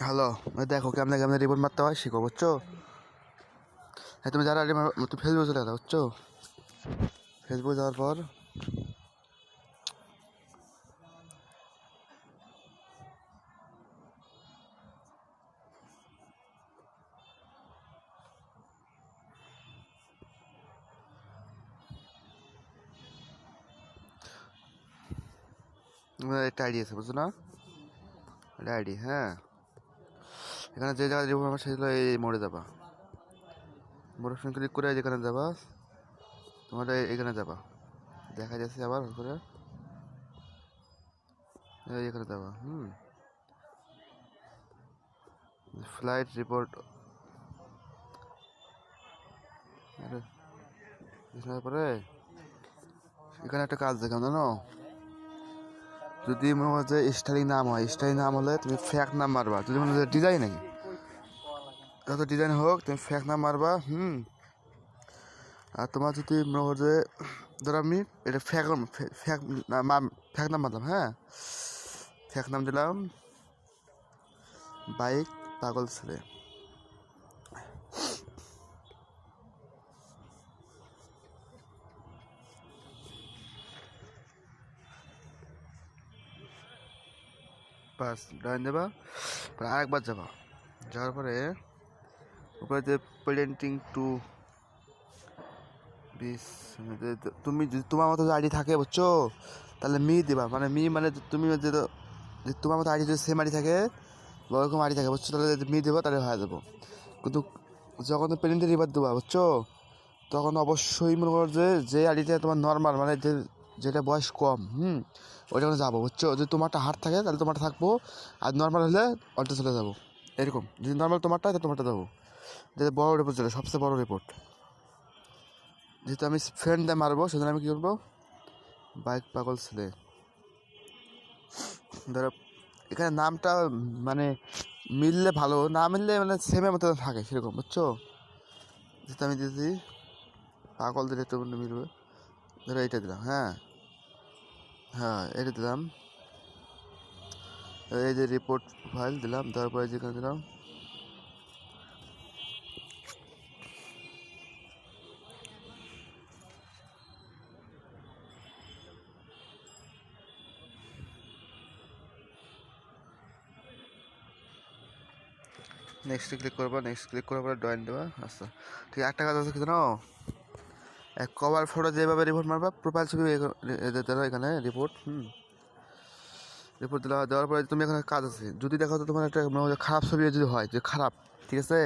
Hello, দেখো কেমনে কেমনে রিপোর্ট মারতে হয় শিখো, বুঝছো? হ্যাঁ, তুমি যারা তুমি ফেসবুকে চলে যাও, বুঝছো? ফেসবুকে যাওয়ার পর একটা আইডি আছে, বুঝছো না? একটা আইডি, হ্যাঁ। এখানে যে জায়গায় রিপোর্ট মারবা সেগুলো এই মোড়ে যাবা, মোড়ে অপশন ক্লিক করে যেখানে যাবা, তোমার এখানে যাবা, দেখা যাচ্ছে আবার করে এখানে যাবা, ফ্লাইট রিপোর্ট পরে এখানে একটা কাজ দেখাম, জানো? যদি মনে হয় যে স্টাইলিং নাম হয়, স্টাইলিং নাম হলে তুমি ফ্যাক নাম মারবা। যদি মনে হয় ডিজাইন নাকি যত ডিজাইন হোক তুমি ফ্যাক নাম মারবা। আর তোমার যদি মনে হয় যে ধরো আমি এটা ফ্যাক ফ্যাক ফ্যাক নাম মারলাম, হ্যাঁ, ফ্যাক নাম দিলাম বাইক পাগল ছেলে। বাস ডাইন দেবা, আরেকবার যাবা, যাওয়ার পরে উপরে যে পেন্টিং টু বিশ, তুমি যদি তোমার মতো আইডি থাকে, বুঝছো, তাহলে মি দিবা। মানে মি মানে তুমি যদি তোমার মতো আইডি যদি সেম আইডি থাকে, ওরকম আইডি থাকে, বুঝছো, তাহলে যদি মি দেবো তাহলে হয়ে যাবো। কিন্তু যখন তুমি পেন্টিং রিবার দেবা, বুঝছো, তখন অবশ্যই মনে করো যে আইডিটা তোমার নর্মাল, মানে যেটা বয়স কম, ওইটা করে যাবো, বুঝছো। যদি তোমারটা হার্ড থাকে তাহলে তোমারটা থাকবো, আর নর্মাল হলে ওইটা চলে যাবো। এরকম যদি নর্মাল তোমারটা তাহলে তোমারটা যাবো, যেটা বড় রিপোর্ট চলে, সবচেয়ে বড় রিপোর্ট। যেহেতু আমি ফ্রেন্ড দিয়ে মারবো, সেজন্য আমি কী করবো, বাইক পাগল ছেলে। ধরো এখানে নামটা মানে মিললে ভালো, না মিললে মানে সেমের মতো থাকে সেরকম, বুঝছো। যেহেতু আমি দিয়েছি পাগল দিলে তো মিলবে। ধরো এইটা দিলাম, হ্যাঁ হ্যাঁ, এটা দিলাম, এই যে রিপোর্ট ফাইল দিলাম, তারপরে যেখানে দিলাম নেক্সটে ক্লিক করবো, নেক্সট ক্লিক করার পরে ডয়েন দেবা। আচ্ছা ঠিক, একটা কাজ আছে কি জানো, এক কভার ফটো যেভাবে রিপোর্ট মারবা, প্রোফাইল ছবি ধরো এখানে রিপোর্ট, রিপোর্ট দেওয়ার পরে তুমি এখানে কাজ আছে, যদি দেখো তো তোমার একটা খারাপ ছবি যদি হয়, যে খারাপ, ঠিক আছে,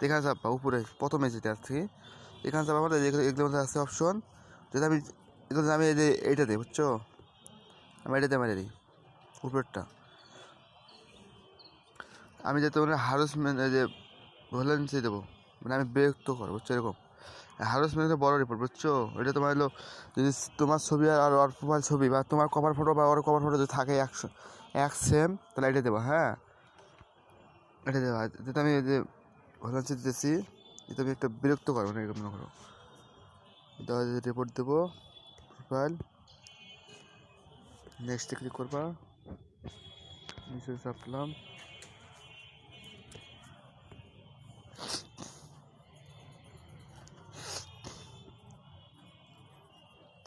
এখানে যাবা উপরে প্রথমে যেটা আছে, এখানে যাবা আমাদের এগুলোর মধ্যে আছে অপশন। যদি আমি এগুলো আমি এই যে এইটা দিই, বুঝছো, আমি এটা দিয়ে মারি দিই উপরেরটা। আমি যাতে মানে হারাসমেন্ট যে ভ্যালেন্সি দেবো, মানে আমি বিরক্ত করো, বুঝছো, এরকম হারাসমেন্ট বড় রিপোর্ট, বুঝছো। এটা তোমার হলো যদি তোমার ছবি আর ওর প্রোফাইল ছবি বা তোমার কভার ফটো বা ওর কভার ফটো যদি থাকে এক সেম, তাহলে এটা দেবো, হ্যাঁ, এটা দেওয়া। যেটা আমি এই যে ভ্যালেন্সি দিতেছি, এটা আমি একটা বিরক্ত করবো না, এরকম মনে করো। দেওয়া রিপোর্ট দেবো, প্রোফাইল, নেক্সটে ক্লিক করবা, নিচে চাপলাম,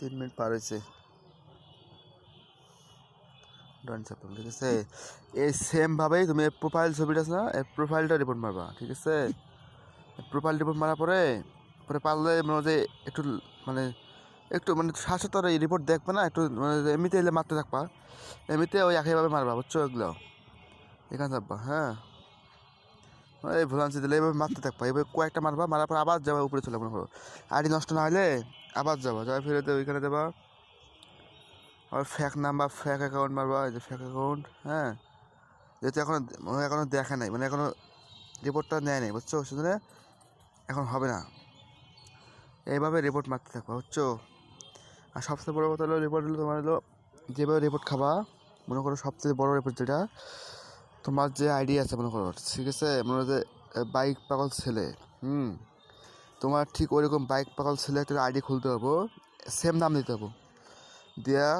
3 মিনিট পার হয়েছে, ডান চাপলাম, ঠিক আছে। এই সেমভাবেই তুমি প্রোফাইল ছবিটা আছে না, এই প্রোফাইলটা রিপোর্ট মারবা, ঠিক আছে। প্রোফাইল রিপোর্ট মারার পরে পরে পারলে মনে হয় যে একটু মানে একটু মানে সাথে তো এই রিপোর্ট দেখবে না, একটু মানে এমনিতে এলে মারতে থাকবা, এমনিতে ওই একইভাবে মারবা, বুঝছো, এগুলো এখানে থাকবা, হ্যাঁ, এই ভুলান্সি দিলে এইভাবে মারতে থাকবা, এইভাবে কয়েকটা মারবা, মারার পর আবার যাবা উপরে চলে, মনে করো আইডি নষ্ট না হলে আবার যাবা, যাওয়া ফিরে ওইখানে দেবা, আর ফ্যাক নাম্বার ফ্যাক অ্যাকাউন্ট মারবা, এই যে ফ্যাক অ্যাকাউন্ট, হ্যাঁ, যেহেতু এখনো দেখা নাই, মানে এখনো রিপোর্টটা নেয় নাই, বুঝছো, সেজন্য এখন হবে না। এইভাবে রিপোর্ট মারতে থাকবা, বুঝছো। আর সবচেয়ে বড়ো কথা হলো রিপোর্ট হলো তোমার হলো যেভাবে রিপোর্ট খাবা, মনে করো সবচেয়ে বড়ো রিপোর্ট যেটা তোমার যে আইডি আছে, মনে করো, ঠিক আছে, মনে করো যে বাইক পাগল ছেলে, তোমার ঠিক ওইরকম বাইক পাগল ছেলে একটা আইডি খুলতে হবো, সেম নাম দিতে হবো, দেওয়া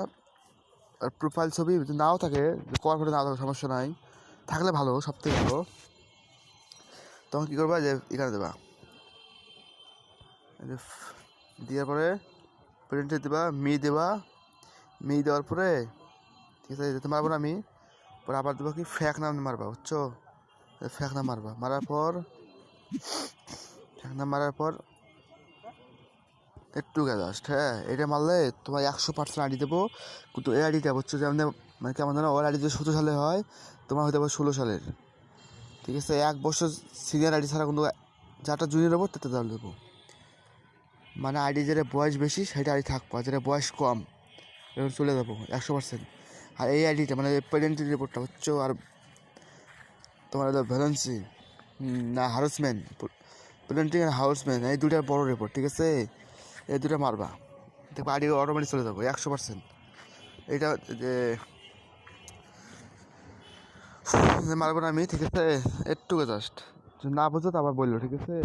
আর প্রোফাইল ছবি যদি নাও থাকে, কভার ফটো নাও থাকে সমস্যা নাই, থাকলে ভালো, সব থেকে ভালো। তখন কী করবা, যে এখানে দেবা, দেওয়ার পরে প্রিন্টে দেবা, মি দেওয়ার পরে ঠিক আছে, যেতে মারবো না আমি, পরে আবার দেবো কি ফ্যাক নাম মারবা, বুঝছো? ফ্যাক নাম মারবা, মারার পর একটু জাস্ট, হ্যাঁ, এটা মারলে তোমার 100% আইডি দেবো। কিন্তু এই আইডিটা বুঝছো, যেমন মানে কেমন জানো, ওর আইডি যদি 17 সালে হয়, তোমার হয়তো 16 সালের, ঠিক আছে? 1 বছর সিনিয়র আইডি ছাড়া কিন্তু যাটা জুনিয়র হবো তাতে দল দেবো। মানে আইডি যেটা বয়স বেশি সেটা আইডি থাকবো, আর যেটা বয়স কম এবার চলে যাবো 100%। আর এই আইডিটা মানে প্রেজেন্টের রিপোর্টটা হচ্ছে, আর তোমার ভ্যালেন্সি না হাউসম্যান, প্রেজেন্টিং আর হাউসম্যান, এই দুটা বড় রিপোর্ট, ঠিক আছে? এই দুটো মারবা, দেখবো আইডি অটোমেটিক চলে যাবো 100%। এটা যে মারবো না আমি, ঠিক আছে? একটু জাস্ট না বুঝো তো আবার বললো, ঠিক আছে?